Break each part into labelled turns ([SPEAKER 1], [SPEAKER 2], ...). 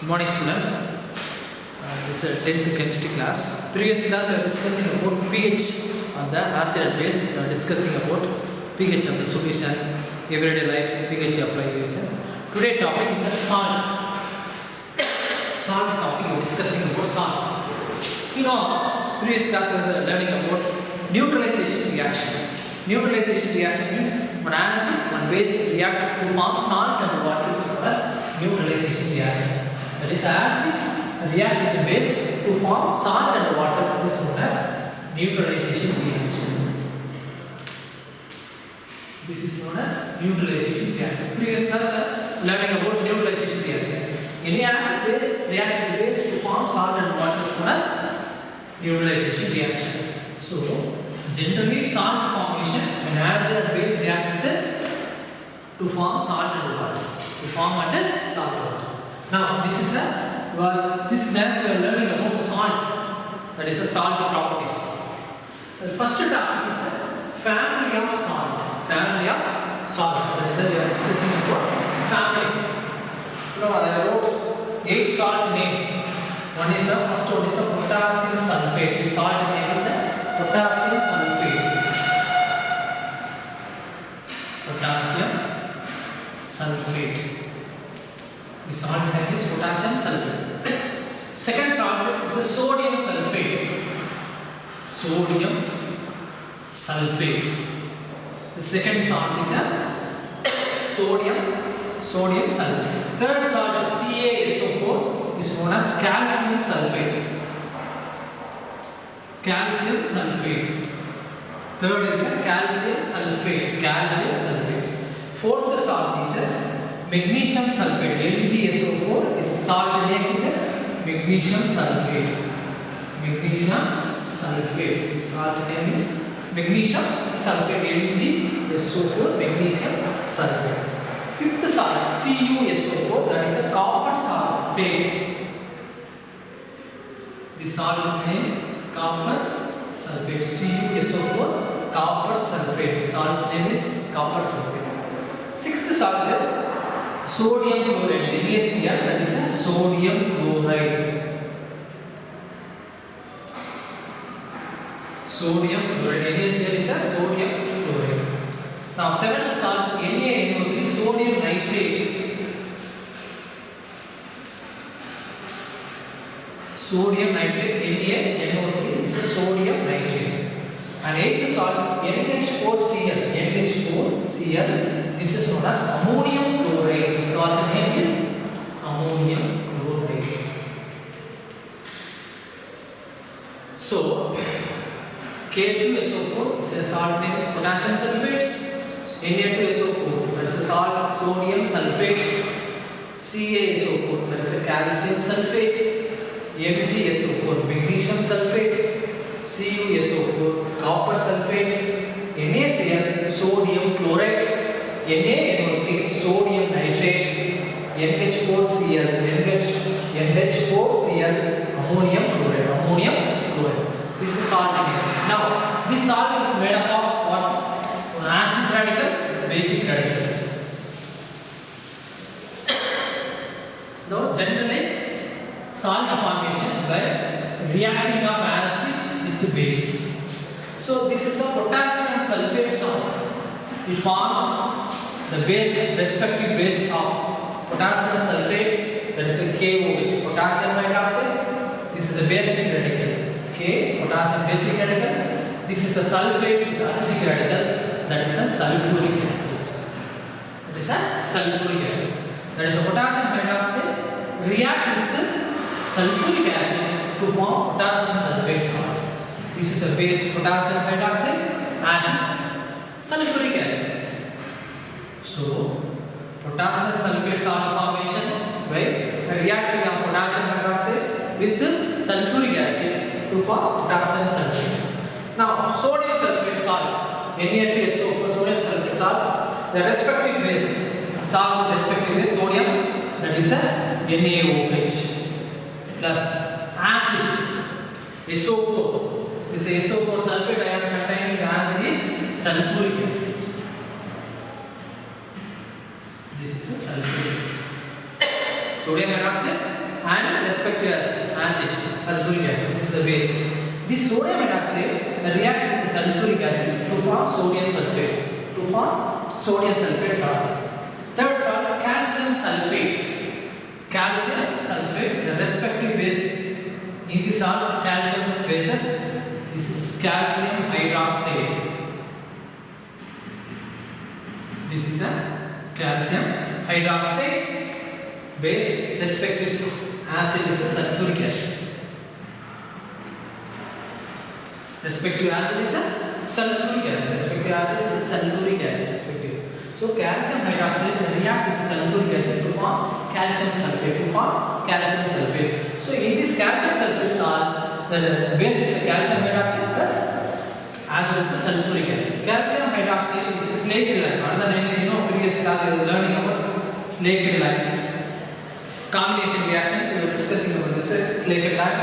[SPEAKER 1] Good morning, student. This is 10th chemistry class. Previous class we are discussing about pH on the acid base. We are discussing about pH of the solution, everyday life, pH application. Today topic is salt. Salt topic we are discussing about salt. You know, previous class we were learning about neutralization reaction. Neutralization reaction means one acid, one base react to form salt and water is known as neutralization reaction. That is, acids react with the base to form salt and water is known as neutralization reaction. This is known as neutralization reaction. Previous class learning about neutralization reaction. Any acid base react with the base to form salt and water is known as neutralization reaction. So, generally salt formation when acid and base react with to form salt and water. To form under salt water. Now this is this class we are learning about salt. That is a salt properties. The first topic is family of salt. Family of salt. That is we are discussing about family. Now I wrote 8 salt name. One is first one is potassium sulfate. The salt name is potassium sulfate. Potassium sulfate. The salt name is potassium sulfate. Second salt is sodium sulfate. Sodium sulfate. The second salt is sodium sulfate. Third salt CaSO4 is known as calcium sulfate. Calcium sulfate. Third is calcium sulfate. Fourth salt is magnesium sulfate. MgSO4 is salt name is magnesium sulfate. The salt name is magnesium sulfate. MgSO4 magnesium sulfate. Fifth salt CuSO4, that is a copper sulfate. The salt name copper sulfate. CuSO4 copper sulfate. The salt name is copper sulfate. Sixth salt sodium chloride. NaCl, that is a sodium chloride. Sodium chloride. NaCl is a sodium chloride. Now seventh salt NaNO3 sodium nitrate. Sodium nitrate NaNO3 is a sodium nitrate. And eighth salt NH4Cl. This is known as ammonium chloride. The salt name is ammonium chloride. So K2SO4 is a salt name is potassium sulfate. Na2SO4, that is a salt sodium sulfate. CaSO4, that is a calcium sulfate. MgSO4 magnesium sulfate. CuSO4 copper sulfate. NaCl sodium chloride. NaNO3 sodium nitrate. NH4Cl ammonium chloride. This is salt name. Now this salt is made up of what? Acid radical, basic radical. Now generally salt formation by reacting of acid with base. So this is a potassium sulfate salt. We form the base, respective base of potassium sulfate, that is a KOH, potassium hydroxide. This is a basic radical. K, potassium basic radical. This is a sulfate, is acetic radical, that is a sulfuric acid. That is a potassium hydroxide react with the sulfuric acid to form potassium sulfate salt. This is a base potassium hydroxide, acid, sulfuric acid. So, potassium sulfate salt formation by reacting of potassium hydroxide with the sulfuric acid to form potassium sulfate. Now, sodium sulfate salt, Na2SO4 sodium sulfate salt, the respective base, salt respective base sodium, that is a NaOH plus acid SO4. This SO4 sulfate ion containing the acid is sulfuric acid. This is a sulfuric acid. Sodium hydroxide and respective acid, sulfuric acid. This is the base. This sodium hydroxide react with sulfuric acid to form sodium sulfate. To form sodium sulfate salt. Third salt, calcium sulfate. Calcium sulfate, the respective base in this salt, calcium bases. This is calcium hydroxide. This is a calcium hydroxide base. Respective acid is a sulfuric acid. Respective acid is a sulfuric acid. Respective acid is a sulfuric acid. Respective. So calcium hydroxide react with sulfuric acid to form calcium sulfate. To form calcium sulfate. So in this calcium sulfate salt, the base is a calcium hydroxide plus acid is a sulfuric acid. Calcium hydroxide is a slaked lime. Another name, previous class you are learning about slaked lime. Combination reactions we are discussing about this slaked lime.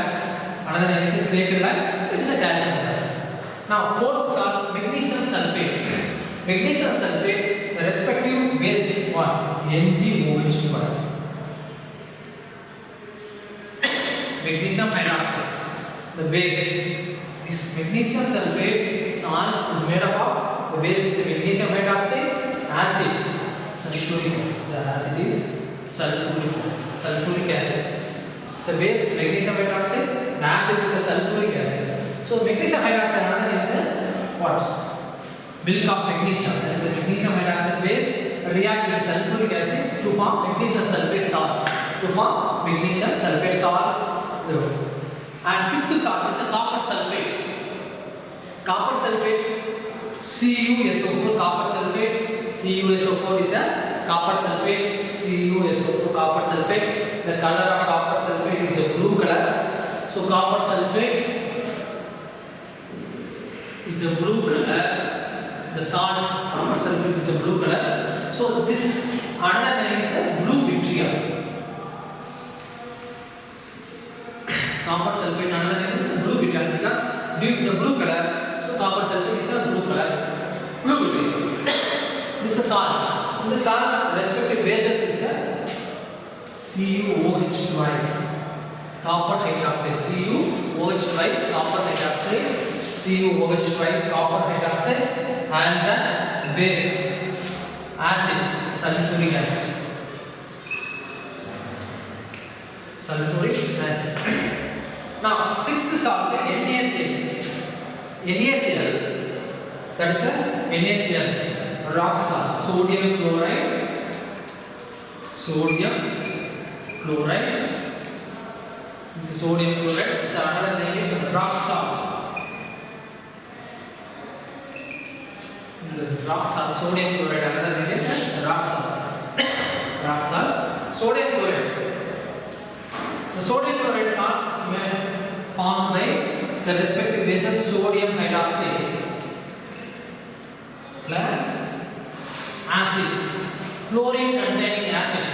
[SPEAKER 1] Another name is slaked lime. It is a calcium hydroxide. Now fourth salt, magnesium sulfate. Magnesium sulfate, the respective base what? NgOH twice. Magnesium hydroxide, the base. This magnesium sulfate salt is made up of, the base is a magnesium hydroxide, acid, sulfuric acid. The acid is sulfuric acid. Sulfuric acid. So base magnesium hydroxide, the acid is a sulfuric acid. So magnesium hydroxide, another name is what? Milk of magnesium. That is a magnesium hydroxide base react with sulfuric acid to form magnesium sulfate salt. To form magnesium sulfate salt. And fifth salt is a copper sulfate. Copper sulfate, CuSO4, copper sulfate. CuSO4 is a copper sulfate. CuSO4, copper sulfate. The color of copper sulfate is a blue color. So copper sulfate is a blue color. The salt, copper sulfate is a blue color. So this another name is a blue vitriol. Copper sulfate, another name is blue vitriol because due to the blue color, so copper sulfate is a blue color. Blue vitriol. This is salt. In the salt, the respective bases is a CuOH twice. Copper hydroxide. CuOH twice. Copper hydroxide. CuOH twice. Copper hydroxide. And the base acid, sulfuric acid. Sulfuric acid. Now, sixth salt, NaCl. NaCl, that is a NaCl, rock salt, sodium chloride. Sodium chloride. This is sodium chloride. So another name is rock salt. Rock salt, sodium chloride, another name is rock salt. Rock salt, sodium chloride. The sodium chloride salt is formed by the respective bases sodium hydroxide plus acid, chlorine containing acid.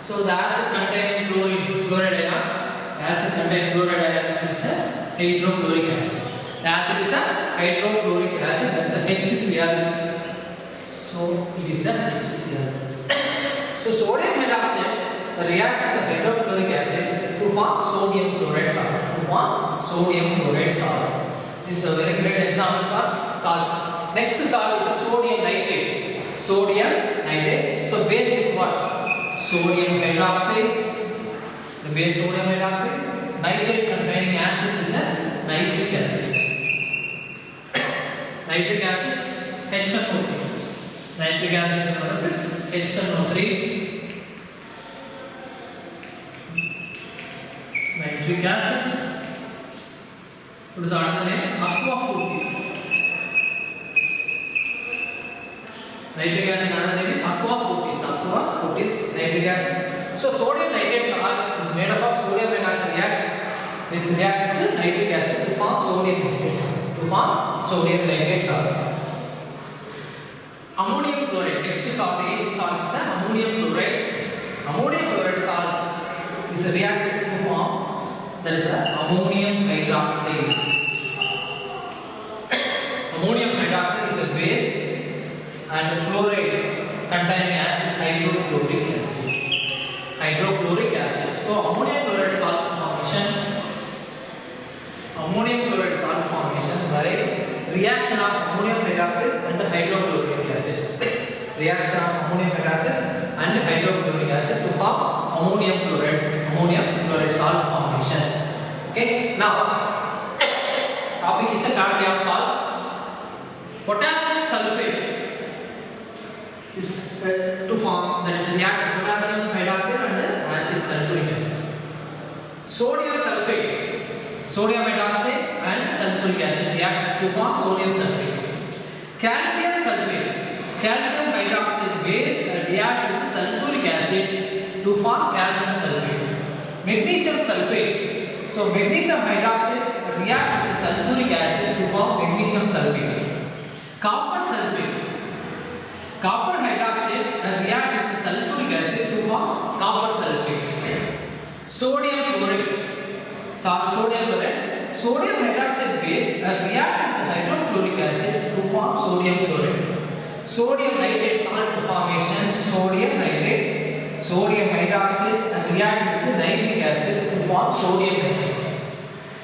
[SPEAKER 1] So the acid containing chloride ion, acid containing chloride ion is a hydrochloric acid. The acid is a hydrochloric acid, that is a HCl. So it is a HCl. So sodium hydroxide react with the hydrochloric acid to form sodium chloride salt. To form sodium chloride salt. This is a very great example for salt. Next salt is a sodium nitrate. Sodium nitrate. So base is what? Sodium hydroxide. The base sodium hydroxide. Nitrate containing acid is a nitric acid. Nitric acid, HNO3. Nitric acid analysis, HNO3. Nitric acid. What is another name? Aqua fortis. Nitric acid, another name is aqua fortis. Aqua fortis, nitric acid. So sodium nitrate salt is made up of sodium hydroxide react with nitric acid to form sodium nitrate salt. To form sodium nitrate salt. Ammonium chloride. Next salt, the eighth salt is ammonium chloride. Ammonium chloride salt is reacted to form, that is ammonium hydroxide. Ammonium hydroxide is a base and chloride containing acid hydrochloric acid. Hydrochloric acid. So ammonium ammonium chloride salt formation by reaction of ammonium hydroxide and hydrochloric acid. Reaction of ammonium hydroxide and hydrochloric acid to form ammonium chloride salt formations. Okay, now topic is a family of salts. Potassium sulfate is to form, that is react potassium hydroxide and acid sulfuric acid. Sodium sulfate, sodium hydroxide and sulfuric acid react to form sodium sulfate. Calcium sulfate, calcium hydroxide base react with sulfuric acid to form calcium sulfate. Magnesium sulfate, so magnesium hydroxide react with sulfuric acid to form magnesium sulfate. Copper sulfate, copper hydroxide react with sulfuric acid to form copper sulfate. Sodium chloride, sodium hydroxide base react with hydrochloric acid to form sodium chloride. Sodium nitrate salt formations, sodium hydroxide react with nitric acid to form sodium acid.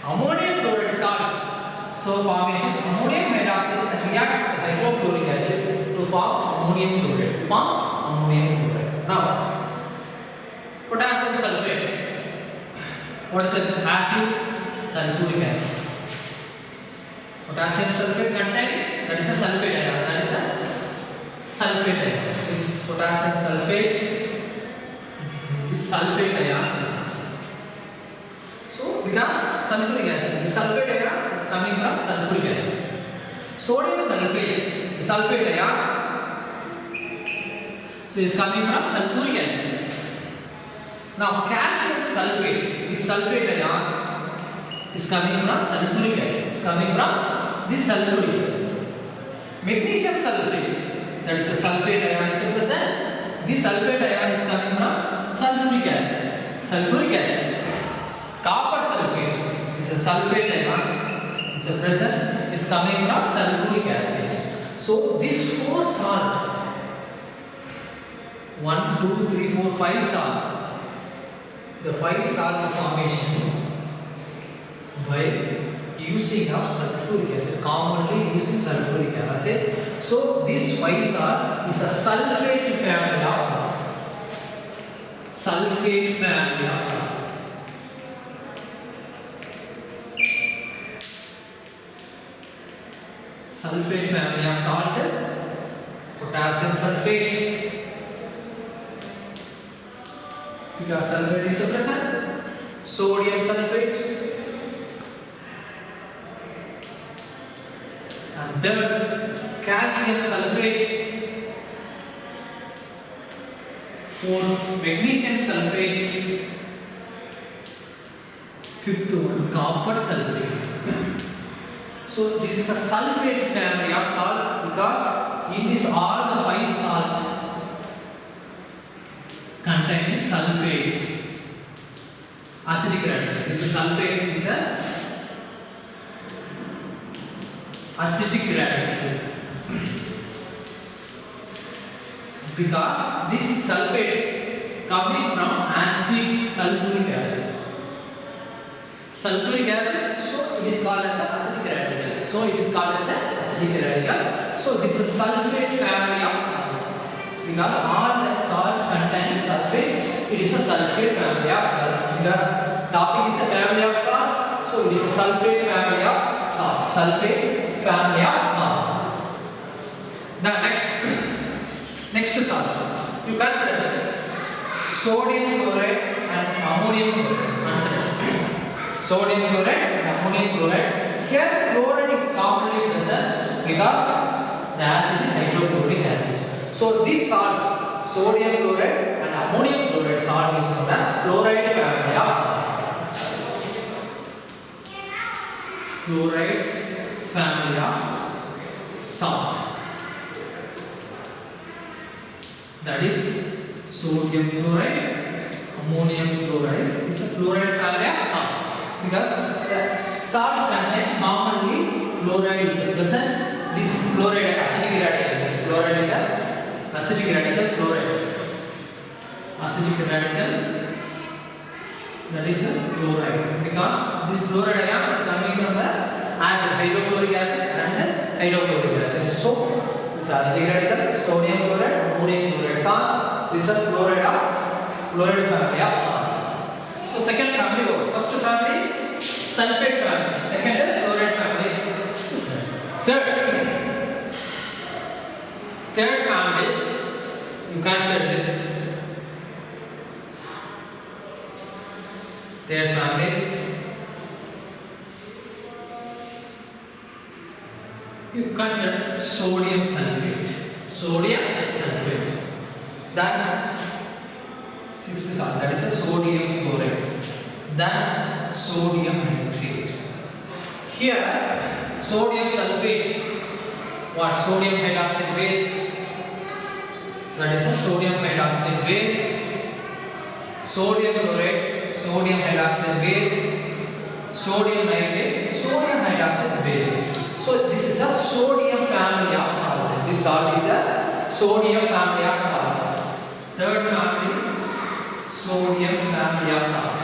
[SPEAKER 1] Ammonium chloride salt, so formation ammonium hydroxide react with hydrochloric acid to form ammonium chloride. Now, potassium sulfate. What is it? Acid, sulfuric acid. Potassium sulfate contain, that is a sulfate ion. That is a sulfate ion. This potassium sulfate, this sulfate ion is. So, because sulfuric acid, the sulfate ion is coming from sulfuric acid. Sodium sulfate, the sulfate ion, so it is coming from sulfuric acid. Now, calcium sulfate, this sulfate ion is coming from sulfuric acid. It's coming from this sulfuric acid. Magnesium sulfate, that is a sulfate ion is present. This sulfate ion is coming from sulfuric acid. Copper sulfate is a sulfate ion is present. Is coming from sulfuric acid. So these four salt, 1, 2, 3, 4, 5 salt. The 5 salt formation by using of sulfuric acid, commonly using sulfuric acid. So this 5 salt is a sulfate family of salt. Sulfate family of salt. Sulfate family of salt, potassium sulfate, because sulfate is present. Sodium sulfate, and third calcium sulfate, fourth magnesium sulfate, fifth one copper sulfate. So this is a sulfate family of salt because in this all the 5 salt containing sulfate, acidic radical. This is sulfate is a acidic radical because this sulfate coming from acid sulfuric acid. Sulfuric acid, so it is called as an acidic radical. So this is sulfate family of salt because all the salt contains sulfate. It is a sulfate family of salt because topic is a family of salt. So it is a sulfate family of salt. Now next salt. You consider sodium chloride and ammonium chloride. Consider sodium chloride and ammonium chloride. Here chloride is commonly present because the acid is hydrochloric acid. So this salt, sodium chloride and ammonium chloride salt is known as chloride family of salt. Chloride family of salt. That is sodium chloride, ammonium chloride is a chloride family of salt because the salt contain commonly chloride is present. This chloride acidic radical. This chloride is a acidic radical chloride. Acidic radical That is a chloride, because this chloride ion is coming from the acid, hydrochloric acid and hydrochloric acid. So this acidic radical, sodium chloride, ammonium chloride salt. This is chloride family of salt. So second family over. First family sulfate family, second chloride family. Third family is, you can't say this. Third family is, you consider sodium sulfate. Sodium sulfate. Then sixth salt, that is a sodium chloride. Then sodium nitrate. Here sodium sulfate. What? Sodium hydroxide base. That is a sodium hydroxide base. Sodium chloride, sodium hydroxide base. Sodium nitrate, sodium hydroxide base. So this is a sodium family of salt. This salt is a sodium family of salt. Third family, sodium family of salt.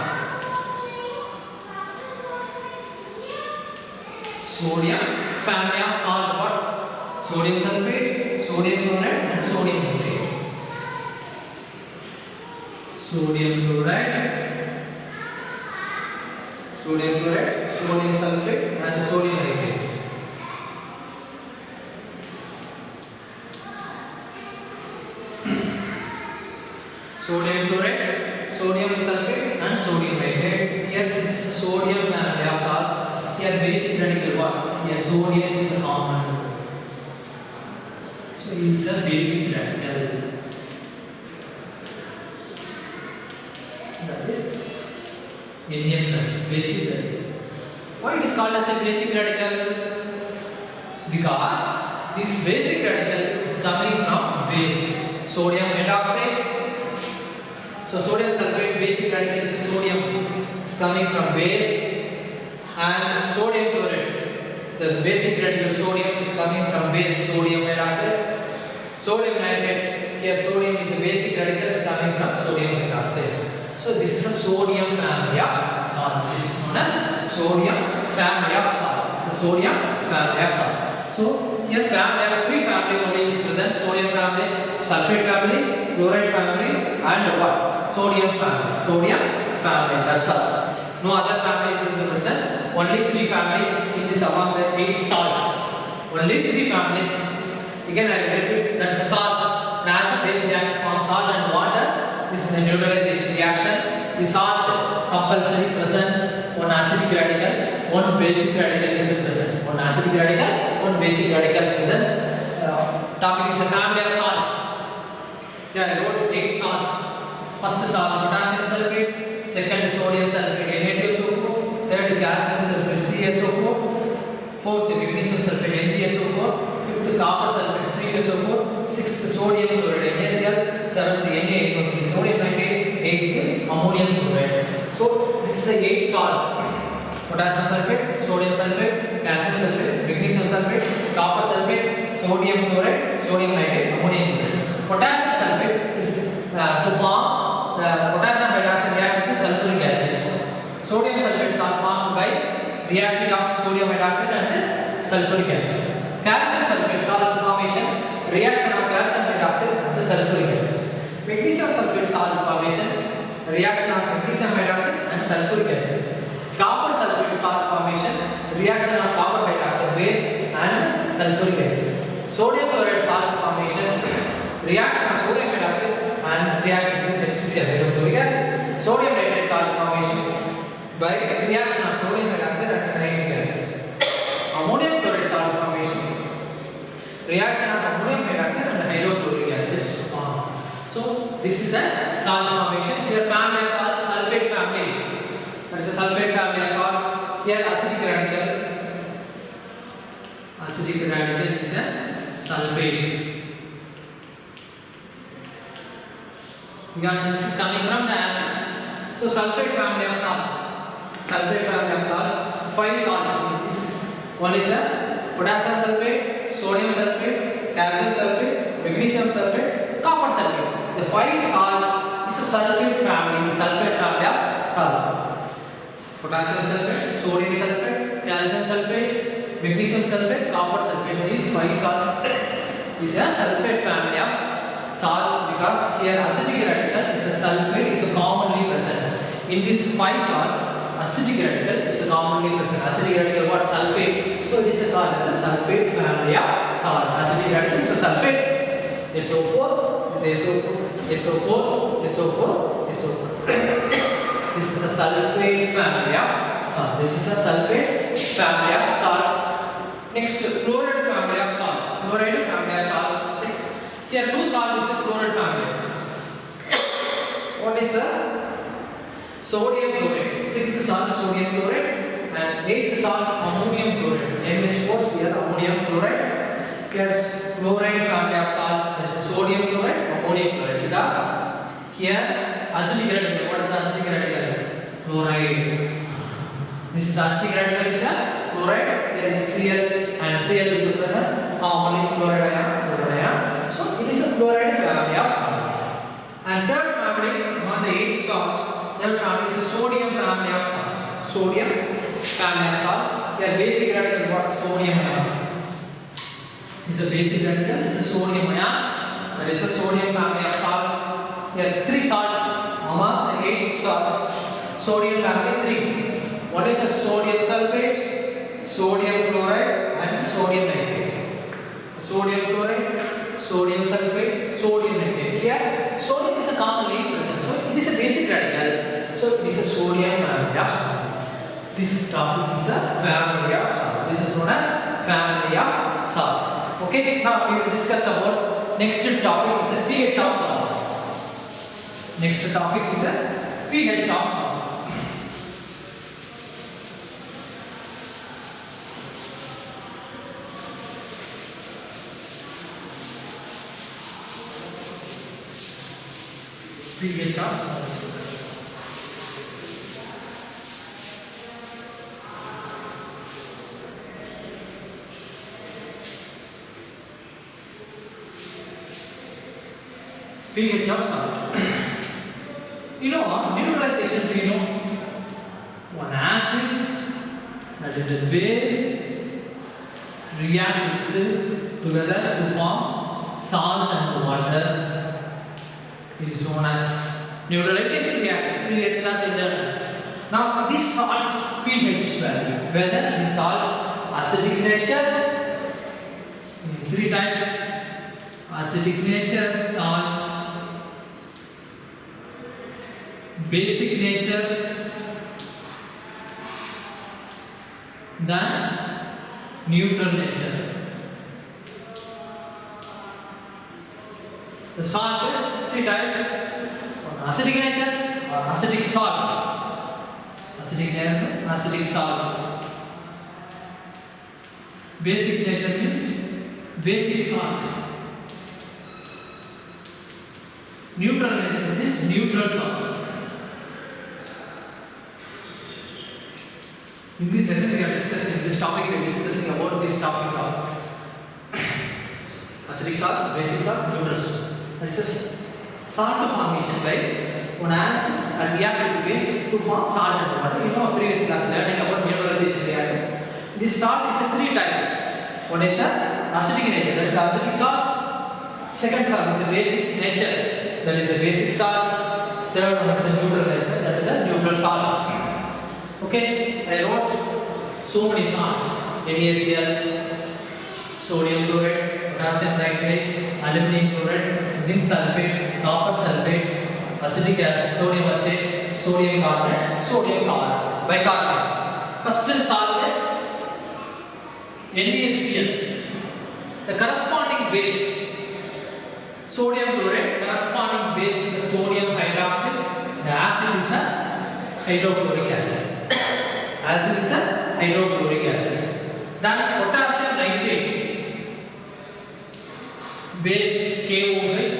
[SPEAKER 1] Sodium family of salt. What? Sodium sulfate, sodium chloride and sodium nitrate. Sodium chloride, sodium chloride, sodium sulfate and sodium nitrate. Sodium chloride, sodium sulfate and sodium nitrate. Here this is a sodium family of salt. Here basic radical what? Here sodium is a common. So it's a basic radical. That is Na plus basic radical. Why it is called as a basic radical? Because this basic radical is coming from base. Sodium hydroxide. So sodium sulfate basic radical is sodium is coming from base, and sodium chloride, the basic radical sodium is coming from base, sodium hydroxide. Sodium nitrate, here sodium is a basic radical is coming from sodium hydroxide. So this is a sodium family of salt. This is known as sodium family of salt. This is sodium family of salt. So here family, three family only is present: sodium family, sulfate family, chloride family, and what? Sodium family. Sodium family. That's all. No other families in the presence. Only three family in this among the 8 salt. Only three families. Again I will repeat. That's a salt. An acid base reaction forms salt and water. This is a neutralization reaction. The salt compulsory presents one acidic radical, one basic radical is present. One acidic radical, one basic radical presents. Topic is a family of salt. Yeah, I wrote 8 salts. First salt, potassium sulfate. Second, sodium sulfate, Na2SO4. Third, calcium sulfate, CaSO4. Fourth, magnesium sulfate, MgSO4. Fifth, copper sulfate, CuSO4. Sixth, sodium chloride, NaCl. Seventh, Na8O3, sodium nitrate. Eighth, ammonium chloride. So this is a 8 salt. Potassium sulfate, sodium sulfate, calcium sulfate, magnesium sulfate, copper sulfate, sodium chloride, sodium nitrate, ammonium chloride. Potassium sulfate is to form potassium hydroxide react with sulfuric acid. Sodium sulfate are formed by reacting of sodium hydroxide and sulfuric acid. Calcium sulfate salt formation, reaction of calcium hydroxide and the sulfuric acid. Magnesium sulfate salt formation, reaction of magnesium hydroxide and sulfuric acid. Copper sulfate salt formation, reaction of copper hydroxide base and sulfuric acid. Sodium chloride salt formation, reaction of sodium hydroxide and reacting with HCl hydrochloric acid. Sodium nitrate salt formation by reaction of sodium hydroxide and nitric acid. Ammonium chloride salt formation, reaction of ammonium hydroxide and hydrochloric acids formed. So this is a salt formation. Here family of salt, sulfate family. That is a sulfate family of salt. Here acidic radical. Acidic radical is a sulfate. Because this is coming from the acids. So sulfate family of salt. Sulfate family of salt. 5 salt. One is a potassium sulfate, sodium sulfate, calcium sulfate, magnesium sulfate, copper sulfate. The 5 salt is a sulfate family of salt. potassium sulfate, sodium sulfate, calcium sulfate, magnesium sulfate, copper sulfate. These five salt is a sulfate family of salt because here acidic radical is a sulfate is a commonly present. In this five salt, acidic radical is a commonly present. Acidic radical what? Sulfate. So it is called as a sulfate family of salt. Acidic radical is a sulfate. SO4 is SO4, SO4, SO4, SO4. This is a sulfate family of salt. This is a sulfate family of salt. Next, chloride family of salts. Chloride family of salt. Here, two salt is a chloride family. What is the sodium chloride? Sixth salt, sodium chloride, and eighth salt, ammonium chloride. NH4 here, ammonium chloride. Here's chloride family of salt. There is a sodium chloride, ammonium chloride. Because here, acidic radical. What is the acidic radical? Chloride. This is acidic radical is a chloride. Here is Cl, and Cl is present. Commonly chloride ion. So it is a chloride family of salt. And third family among the 8 salts. Third family is a sodium family of salt. Sodium family of salt. Here basic radical what? Sodium ion. This is a basic radical. This is sodium ion. That is a sodium family of salt. Here 3 salts among the 8 salts. Sodium family 3. What is a sodium sulfate, sodium chloride, and sodium nitrate? Sodium chloride, sodium sulfate, sodium nitrate. Here, sodium is a commonly present. So it is a basic radical. So it is a sodium family of salt. This topic is a family of salt. This is known as family of salt. Okay. Now we will discuss about next topic is a pH of salt. Next topic is a pH of salt. pH of salt. pH of salt. You know, neutralization, we know one acids, that is a base, react together to form salt and water. Is known as neutralization reaction. Previous class I learned. Now this salt pH value, whether this salt acidic nature, 3 types: acidic nature salt, basic nature, then neutral nature. The salt 3 types: acidic nature or acidic salt. Acidic nature, acidic salt. Basic nature means basic salt. Neutral nature means neutral salt. In this lesson we are discussing this topic. We are discussing about this topic of acidic salt, basic salt, neutral salt. This is salt formation by one acid react with base to form salt and water. You know, previous class learning about neutralization reaction. This salt is a 3 type. One is a acidic nature, that is acidic salt. Second salt is a basic nature, that is a basic salt. Third one is a neutral nature, that is a neutral salt. Okay, I wrote so many salts: NaCl, sodium chloride, potassium nitrate, aluminum chloride, zinc sulfate, copper sulfate, acetic acid, sodium acetate, sodium carbonate, sodium carbonate, bicarbonate. First salt is NaCl. The corresponding base, sodium chloride, corresponding base is a sodium hydroxide. The acid is a hydrochloric acid. Acid is a hydrochloric acid. Then potassium nitrate, base KOH,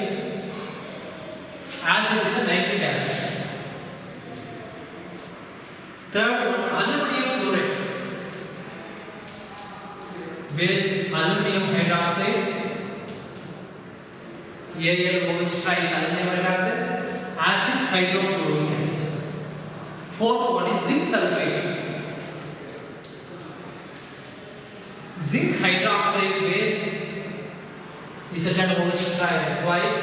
[SPEAKER 1] acid is a nitric acid. Third one, aluminum chloride, base aluminum hydroxide, AlOH tries aluminum hydroxide, acid hydrochloric acid. Fourth one is zinc sulfate. Zinc hydroxide base is a OH twice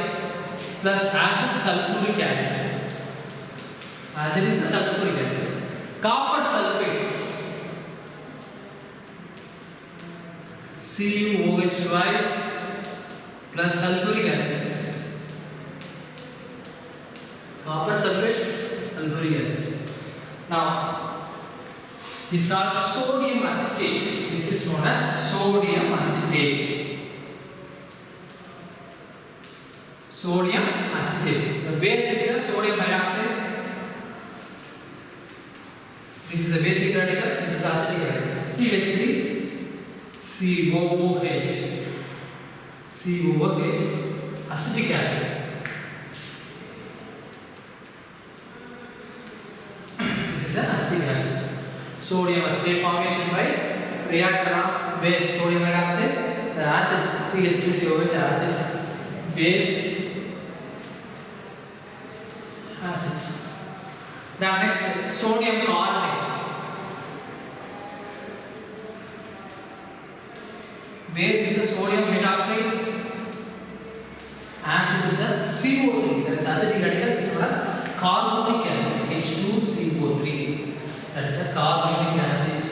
[SPEAKER 1] plus acid sulfuric acid. Acid is a sulfuric acid. Copper sulfate CuOH twice plus sulfuric acid. Copper sulfate, sulfuric acid. Now, these are sodium acetate. This is known as sodium acetate. Sodium acetate. The base is a sodium hydroxide. This is a basic radical. This is acetic radical. CH3, COOH. COOH, acetic acid. Sodium acetate formation by reactor of base sodium hydroxide. The acid CH3COH acid base acids. Now next sodium carbonate. Base is a sodium hydroxide. Acid is a CO3. That is acidic radical. Is known as carbonic acid. H2CO3. That is a carbonic acid.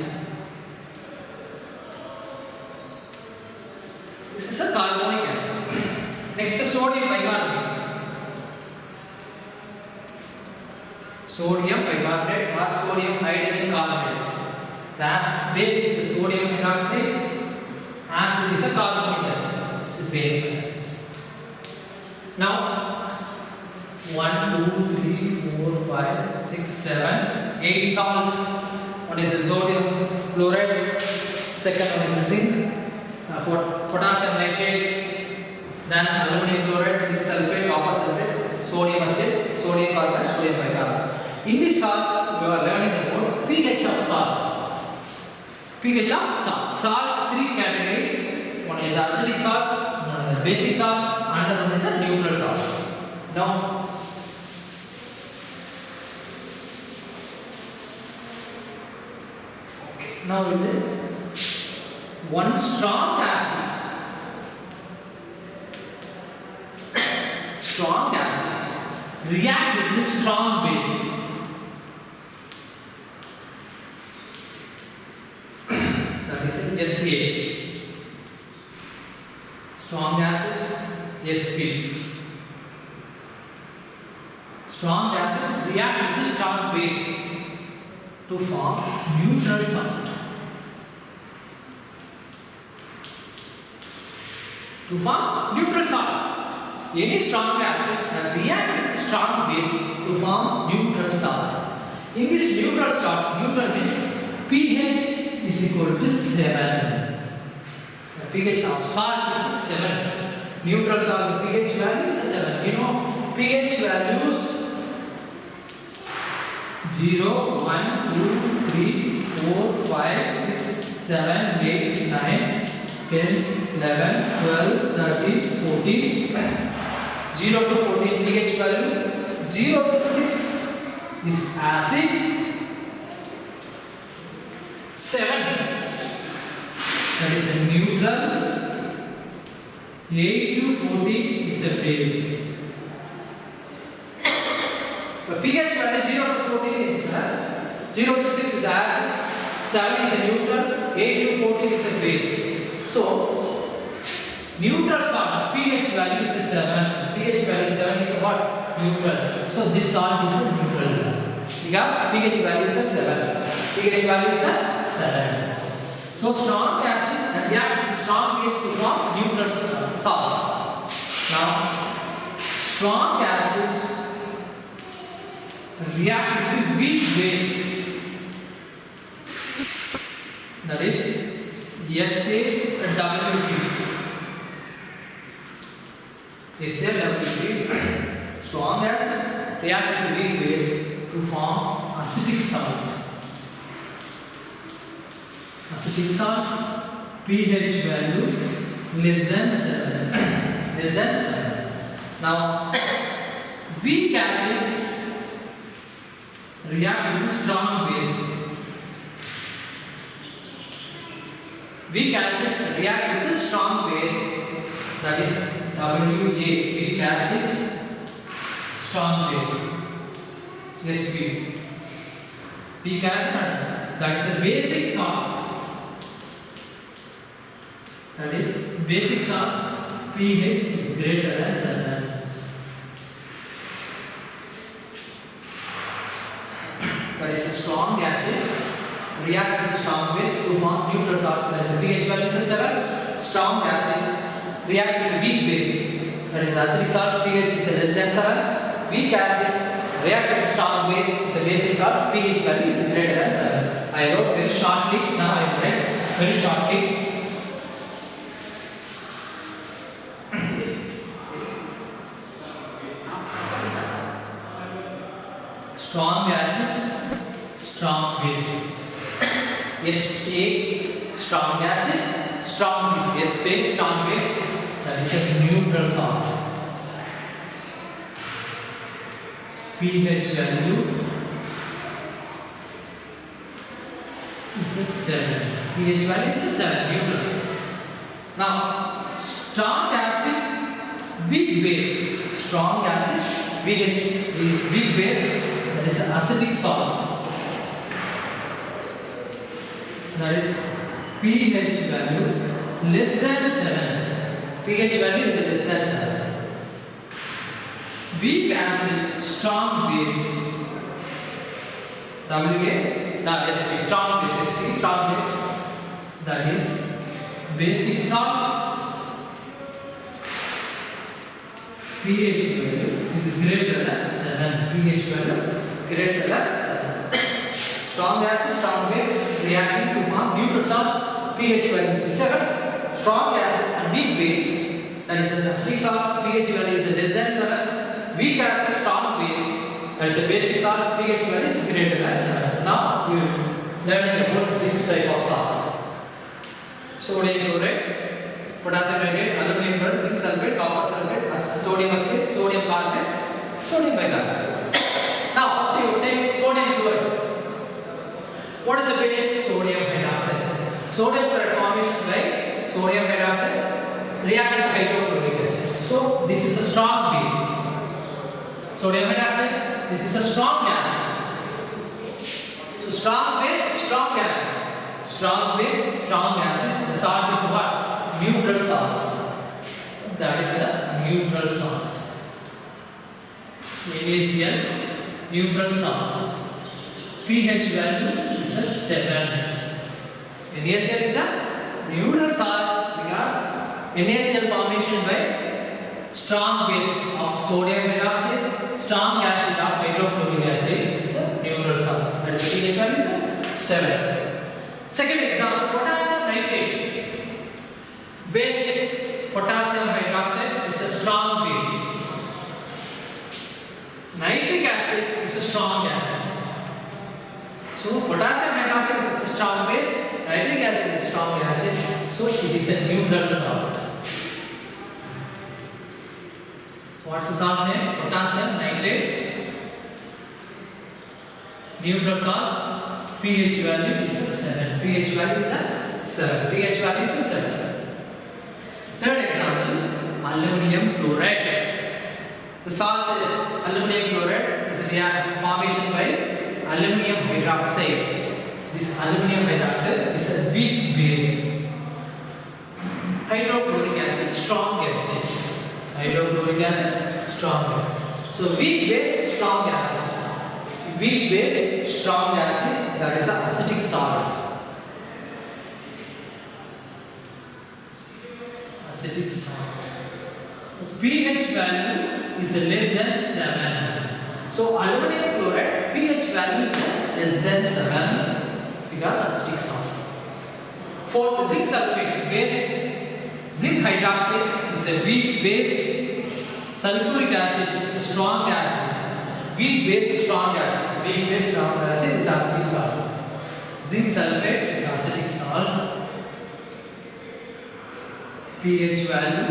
[SPEAKER 1] This is a carbonic acid. Next is sodium bicarbonate. Sodium bicarbonate or sodium hydrogen carbonate. The base is a sodium hydroxide. Acid is a carbonic acid. This is the same acid. Now 1, 2, 3, 4, 5, 6, 7, 8 salt. One is a sodium chloride. Second one is a zinc. Potassium nitrate. Then aluminum chloride, zinc sulfate, copper sulfate, sodium acetate, sodium carbonate, sodium bicarbonate. In this salt, we are learning about pH of salt. pH of salt. Salt 3 category. One is acidic salt, one is basic salt, another one is a neutral salt. Now, now with the one strong acid react with this strong base. That is SCH. Strong acid, Sp. Strong acid react with this strong base to form neutral salt. To form neutral salt. Any strong acid can react with strong base to form neutral salt. In this neutral salt, neutral means pH is equal to 7. The pH of salt is 7. Neutral salt pH value is 7. You know pH values 0, 1, 2, 3, 4, 5, 6, 7, 8, 9, 10, 11, 12, 13, 14, 0 to 14 pH value, 0 to 6 is acid, 7 that is a neutral, 8 to 14 is a base. But pH value 0 to 14 is 0 to 6 is acid, 7 is a neutral, 8 to 14 is a base. So, neutral salt pH value is 7. pH value 7 is what? Neutral. So, this salt is a neutral because pH value is 7. pH value is 7. So, strong acid react with strong base to form neutral salt. Now, strong acid react with weak base. That is SaWP. SaWP. Strong acid react with weak base to form acidic salt. Acidic salt pH value less than 7. Less than 7. Now weak acid react with strong base. Weak acid react with strong base, that is Wa, weak acid, strong base. Sp. Weak acid, that is a basic salt. That is basic salt, pH is greater than 7. That is a strong acid react with strong base to form neutral salt. That is a pH value is 7. Strong acid react with weak base. That is acidic salt, pH is less than 7. Weak acid react with strong base, it's a basic salt, pH value is greater than 7. I wrote very shortly, now I write very shortly. Strong acid, strong base. Sa, strong acid, strong base. Sa, strong base, that is a neutral salt. pH value is a 7. pH value is a 7, neutral. Now, strong acid, weak base. Strong acid, weak base, that is an acidic salt. That is pH value less than 7. pH value is less than 7. Weak acid, strong base. Sp, strong base. Sp, strong base. That is basic salt. pH value is greater than 7. pH value greater than 7. Strong acid, strong base reacting to form neutral salt. pH value is 7. Strong acid and weak base, that is a acidic salt. pH value is less than 7. Weak acid, strong base, that is a basic salt. pH value is greater than 7. Now we will learn about this type of salt. Sodium chloride, potassium nitrate, aluminum chloride, zinc sulfate, copper sulfate, sodium acetate, sodium carbonate, sodium bicarbonate. Now first you take sodium chloride. What is the base? Sodium hydroxide. Sodium chloride formation by sodium hydroxide reacting with hydrochloric acid. So this is a strong base. Sodium hydroxide, this is a strong acid. So strong base, strong acid. Strong base, strong acid. The salt is what? Neutral salt. That is the neutral salt. NaCl, neutral salt. pH value is a 7. NaCl is a neutral salt because NaCl formation by strong base of sodium hydroxide, strong acid of hydrochloric acid is a neutral salt. That is pH value is a 7. Second example, potassium nitrate. Base potassium hydroxide is a strong base. Nitric acid is a strong acid. So potassium hydroxide is a strong base, nitric acid is a strong acid, so it is a neutral salt. What's the salt name? Potassium nitrate, neutral salt. pH value is a 7. pH value is a 7. pH value is a 7. Third example, aluminum chloride. The salt aluminum chloride is a formation by aluminum hydroxide. This aluminum hydroxide is a weak base. Hydrochloric acid, strong acid. Hydrochloric acid, strong acid. So weak base, strong acid. Weak base, strong acid, that is an acidic salt. Acidic salt. pH value is less than 7. So aluminum chloride pH value is less than 7 because acidic salt. Fourth, zinc sulfate base. Zinc hydroxide is a weak base. Sulfuric acid is a strong acid. Weak base, strong acid. Weak base, strong acid is acidic salt. Zinc sulfate is acidic salt. pH value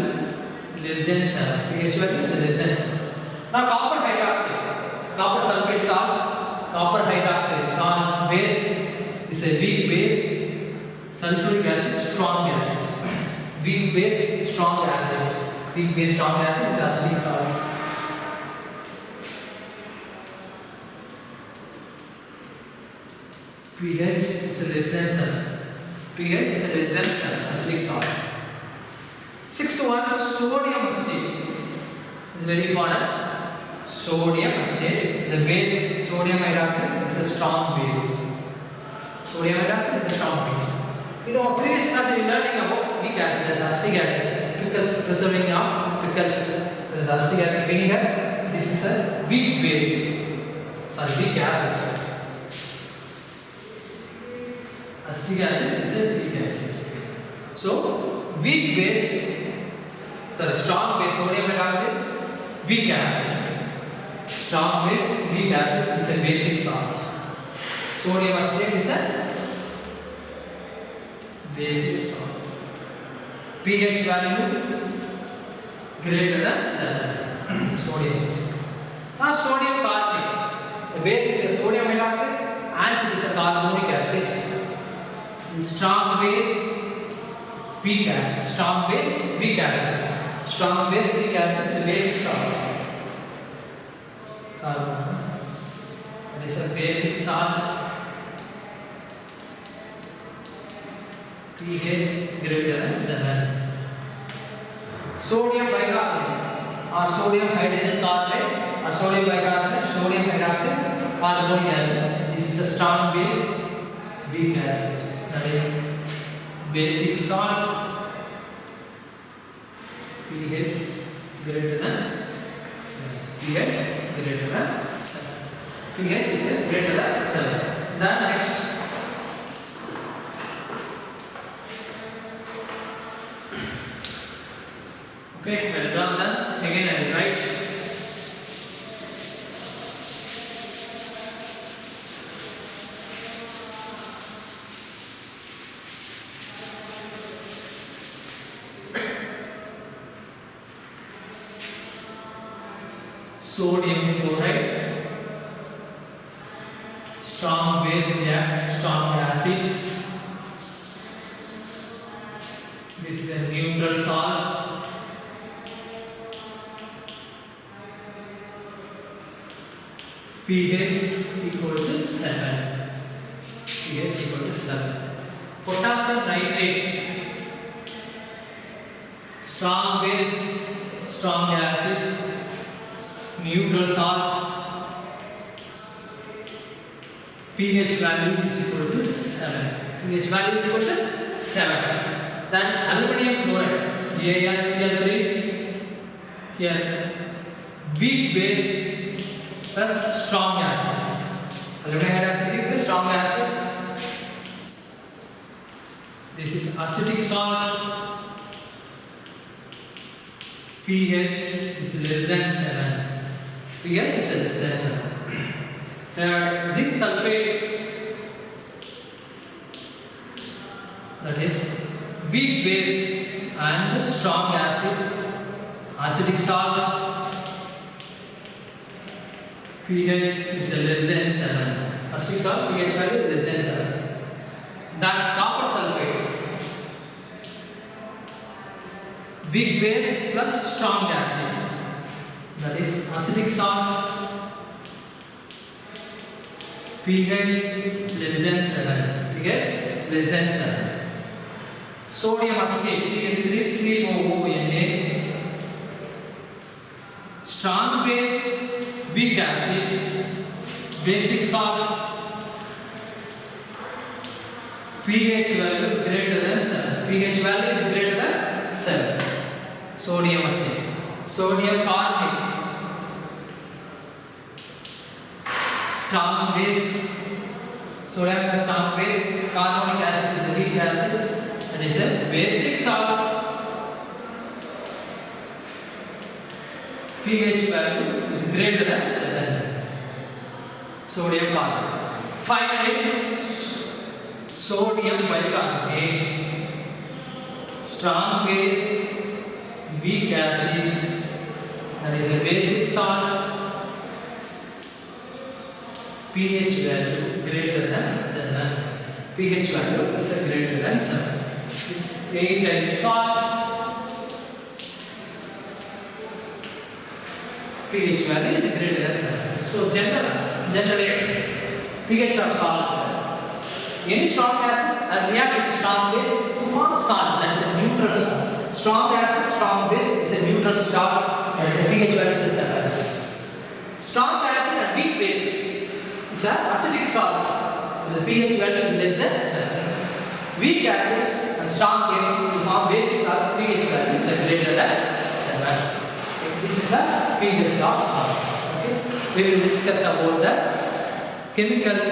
[SPEAKER 1] less than 7. pH value is less than 7. Now copper hydroxide. Copper sulfate salt. Copper Sulfuric acid, strong acid. Weak base, strong acid. Weak base, strong acid is acetic salt. pH is less than 7. pH is less than 7, acidic salt. 6-1, sodium acetate is very important. Sodium acetate, the base sodium hydroxide is a strong base. Sodium hydroxide is a strong base. You know, previous class we learning about weak acid as acetic acid. Pickles, preserving of pickles, there is acetic acid vinegar. This is a weak base. Sorry, weak acid. Acetic acid is a weak acid. So, weak base, sorry, strong base sodium hydroxide, weak acid. Strong base, weak acid is a basic salt. Sodium acetate is a basic salt. pH value greater than 7. Sodium acetate. Now, sodium carbonate. The base is a sodium hydroxide, acid is a carbonic acid. Strong base, weak acid. Strong base, weak acid. Strong base, weak acid is a basic salt. Carbon. That is a basic salt. pH greater than 7. Sodium bicarbonate or sodium hydrogen carbonate or sodium bicarbonate, sodium hydroxide, carbonic acid. This is a strong base, weak acid. That is basic salt. pH greater than 7. pH greater than 7. pH is greater than 7. Then next. Okay, well done then. Again I will write. Sodium chloride, strong base react, strong acid. This is a neutral salt. pH equal to 7. pH equal to 7. Potassium nitrate, strong base, strong acid. Neutral salt. pH value is equal to 7. pH value is equal to 7. Then aluminum chloride, AlCl3. Here, weak base plus strong acid. Aluminum hydroxide plus strong acid. This is acidic salt. pH is less than 7. pH is less than 7. Zinc sulfate, that is weak base and strong acid, acidic salt. pH is less than 7. Acidic salt pH value less than 7. Then copper sulfate, weak base plus strong acid. That is acidic salt. pH less than 7. pH less than 7. Sodium acetate, CH3COONA. Strong base, weak acid, basic salt. pH value greater than 7. pH value is greater than 7. Sodium acetate. Sodium carbonate, strong base. Sodium has strong base. Carbonic acid is a weak acid. That is a basic salt. pH value is greater than 7. Sodium carbonate. Finally, sodium bicarbonate, strong base, weak acid. That is a basic salt. pH value greater than 7. pH value is greater than 7. 8 times salt, pH value is greater than 7. So generally pH of salt, any strong acid and react with strong base to form salt, that is a neutral salt. Strong acid, strong base is a neutral salt, that is a pH value is 7. Strong acid and weak base is a acidic salt, the pH value is less than 7. Weak acids and strong base to form bases are pH value is greater than 7. Okay. This is a pH of salt. Okay. We will discuss about the chemicals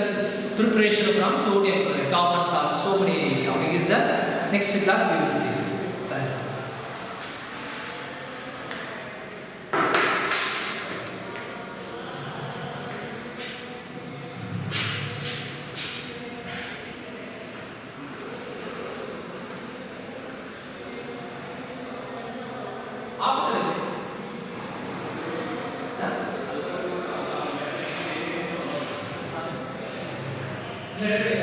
[SPEAKER 1] preparation from sodium chloride, common salt, so many topic is the next class we will see. Thank you. After